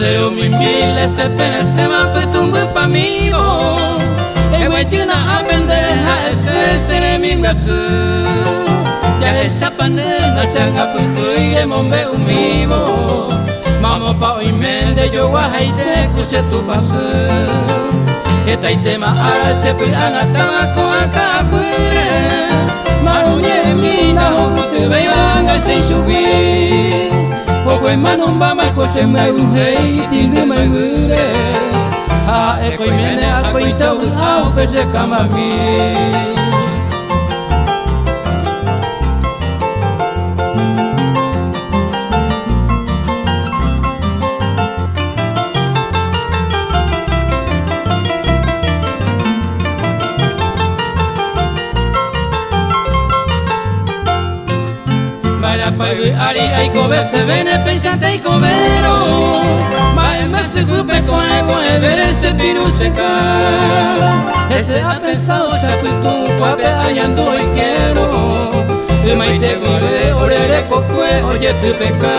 Lucero mi mil este pene se va petumbu pa mi bo. Ewetina apendeja ese sene mi glasu. Ya esa panela sanga puhui de mombe umibo. Mamo pa oimende yo wahaite kuse tu pasu. Eta itema ara se pu angatama ko akakure. Maruñe mina hokute beyanga se subi. Owe manumba ma kose mai unhei tindu mai gure. Ha ekoi mene akoi tau au pese kamami. Pai ari ai kobe se vene pensante ai kobero. Mai me gupe con ego e vere se piru se ka. Ese ha pensado se putu pape ayando y quiero. E mai te gore orere kokue oye tu peka.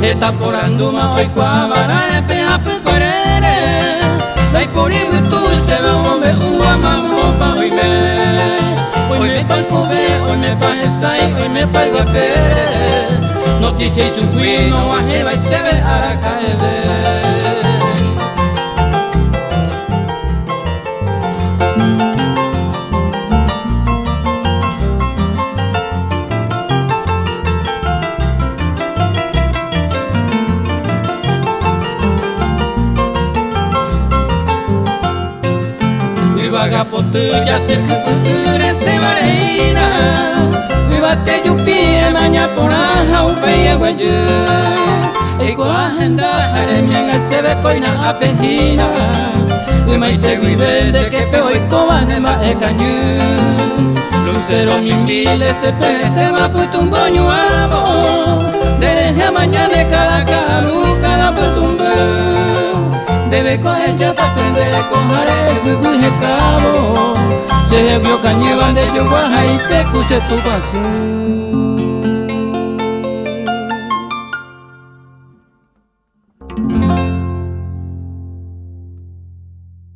Eta por anduma oi kwa mara e pe hape korere. Dai por tu se va ombe ua mamo pa oi me. Hoy me pa kobe, hoy me pa esai, hoy me pa guapere. Noticia y su no ajeba y se ve a la caebe. Vagapotu ya se cure se marina. Viva te yupi maña por aja upaya guayu. Ego agenda haremianga se ve coina apejina. Mai te vive de que peo y cobane ma e cañu. Lucero mi mil este pene se va putumboño amo. Derecha mañana de cada calu cada putumbo. Debe coger ya te aprender a coger el buguje cabo. Se vio cañiban de yo guaja y te cuse tu pasión.